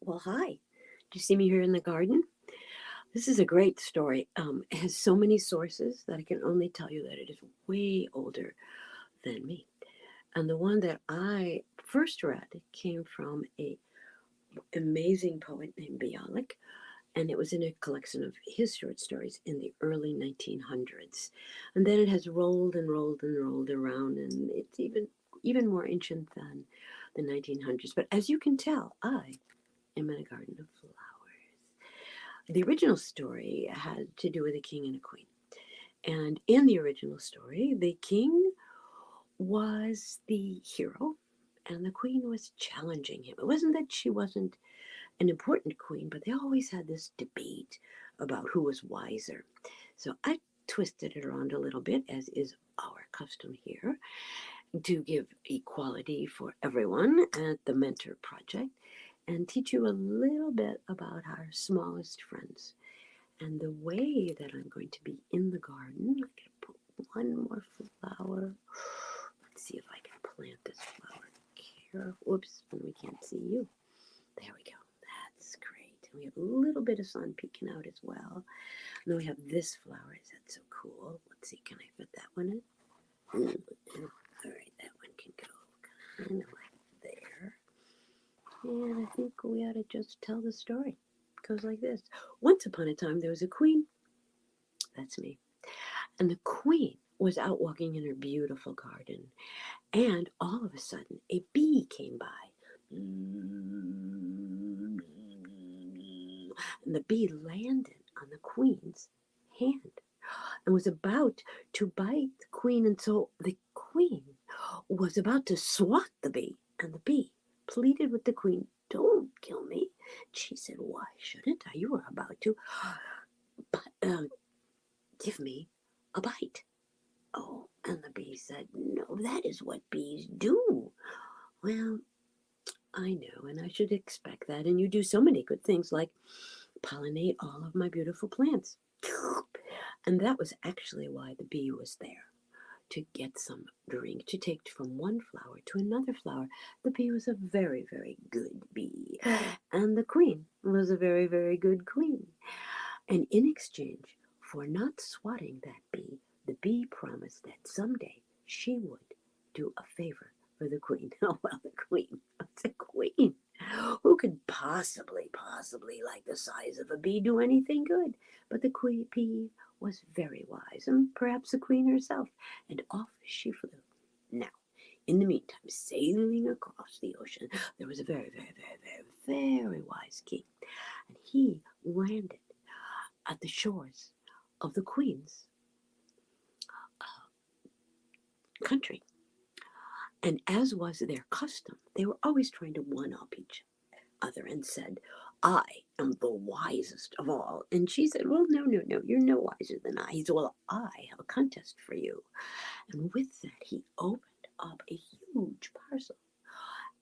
Well, hi. Do you see me here in the garden? This is a great story. It has so many sources that I can only tell you that it is way older than me. And the one that I first read came from a amazing poet named Bialik, and it was in a collection of his short stories in the early 1900s. And then it has rolled and rolled and rolled around, and it's even more ancient than the 1900s. But as you can tell, I am in a garden of flowers. The original story had to do with a king and a queen. And in the original story, the king was the hero and the queen was challenging him. It wasn't that she wasn't an important queen, but they always had this debate about who was wiser. So I twisted it around a little bit, as is our custom here, to give equality for everyone at the Mentor Project and teach you a little bit about our smallest friends. And the way that I'm going to be in the garden, I'm going to put one more flower. Let's see if I can plant this flower. Whoops, we can't see you. There we go. That's great. And we have a little bit of sun peeking out as well. And then we have this flower. Is that so cool? Let's see, can I fit that one in? All right, that one can go kind of like there. And I think we ought to just tell the story. It goes like this. Once upon a time, there was a queen. That's me. And the queen was out walking in her beautiful garden. And all of a sudden, a bee came by. And the bee landed on the queen's hand and was about to bite the queen. And so the queen was about to swat the bee. And the bee pleaded with the queen, "Don't kill me." She said, "Why shouldn't I? You were about to. But give me a bite." Oh, and the bee said, "No, that is what bees do." Well, I know, and I should expect that. And you do so many good things like pollinate all of my beautiful plants. And that was actually why the bee was there, to get some drink, to take from one flower to another flower. The bee was a very, very good bee. And the queen was a very, very good queen. And in exchange for not swatting that bee, the bee promised that someday she would do a favor for the queen. Oh, well, the queen was a queen. Who could possibly, like the size of a bee, do anything good? But the queen bee was very wise, and perhaps the queen herself, and off she flew. Now, in the meantime, sailing across the ocean, there was a very, very, very, very, very wise king, and he landed at the shores of the queen's country. And as was their custom, they were always trying to one up each other and said, "I am the wisest of all." And she said, "Well, no, no, no, you're no wiser than I." He said, "Well, I have a contest for you." And with that, he opened up a huge parcel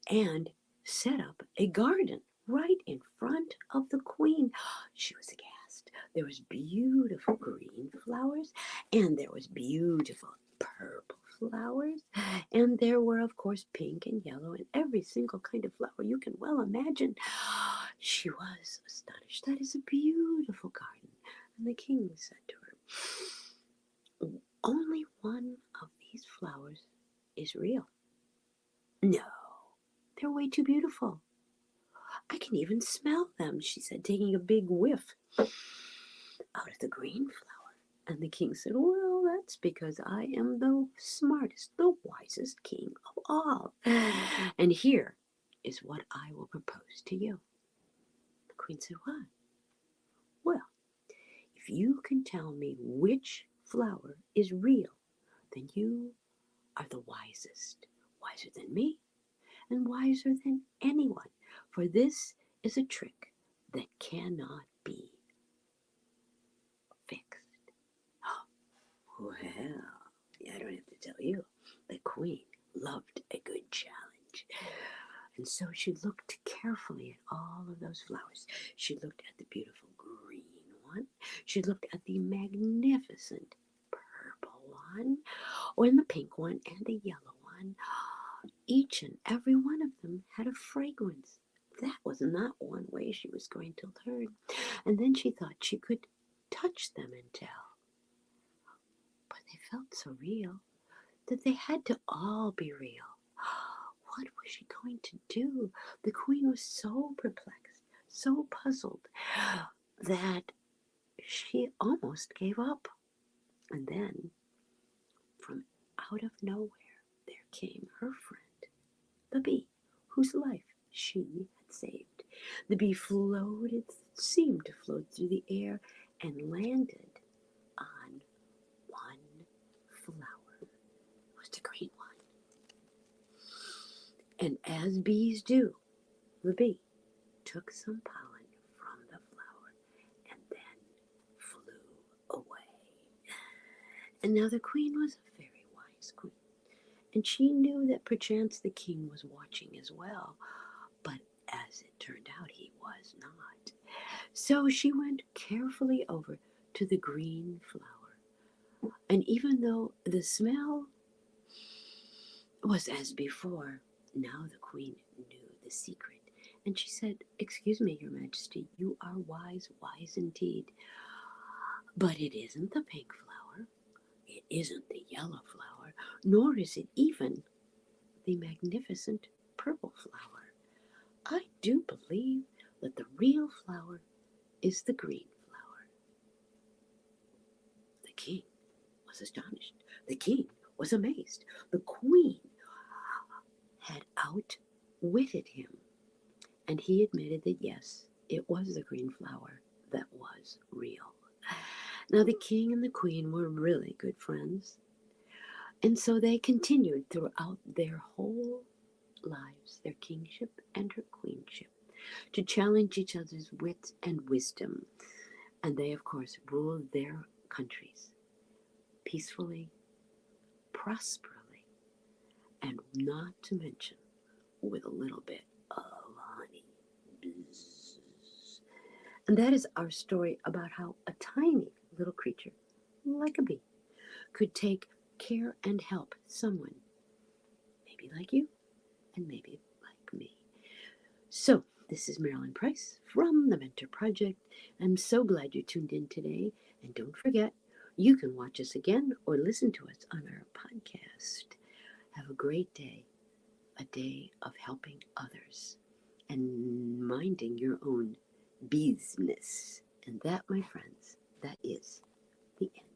and set up a garden right in front of the queen. She was aghast. There was beautiful green flowers, and there was beautiful purple flowers, and there were, of course, pink and yellow and every single kind of flower you can well imagine. She was astonished. "That is a beautiful garden." And the king said to her, "Only one of these flowers is real." "No, they're way too beautiful. I can even smell them," she said, taking a big whiff out of the green flower. And the king said, "Well, that's because I am the smartest, the wisest king of all. And here is what I will propose to you." The queen said, "What?" "Well, if you can tell me which flower is real, then you are the wisest, wiser than me, and wiser than anyone. For this is a trick that cannot be fixed." Well, I don't have to tell you, the queen loved a good challenge. And so she looked carefully at all of those flowers. She looked at the beautiful green one. She looked at the magnificent purple one, and the pink one, and the yellow one. Each and every one of them had a fragrance that was not one way she was going to learn. And then she thought she could touch them and tell. But they felt so real that they had to all be real. What was she going to do? The queen was so perplexed, so puzzled, that she almost gave up. And then, from out of nowhere, there came her friend, the bee, whose life she had saved. The bee floated, seemed to float through the air, and landed on one flower. It was the green one. And as bees do, the bee took some pollen from the flower and then flew away. And now the queen was a very wise queen, and she knew that perchance the king was watching as well, but as it turned out, he was not. So she went carefully over to the green flower, and even though the smell was as before, now the queen knew the secret. And she said, "Excuse me, your majesty, you are wise, wise indeed. But it isn't the pink flower, it isn't the yellow flower, nor is it even the magnificent purple flower. I do believe that the real flower is the green flower." The king was astonished. The king was amazed. The queen had outwitted him, and he admitted that yes, it was the green flower that was real. Now, the king and the queen were really good friends, and so they continued throughout their whole lives, their kingship and her queenship, to challenge each other's wit and wisdom. And they, of course, ruled their countries peacefully, prosperly, and not to mention with a little bit of honey. Bzz. And that is our story about how a tiny little creature, like a bee, could take care and help someone, maybe like you and maybe like me. So, this is Marilyn Price from the Mentor Project. I'm so glad you tuned in today. And don't forget, you can watch us again or listen to us on our podcast. Have a great day, a day of helping others and minding your own business. And that, my friends, that is the end.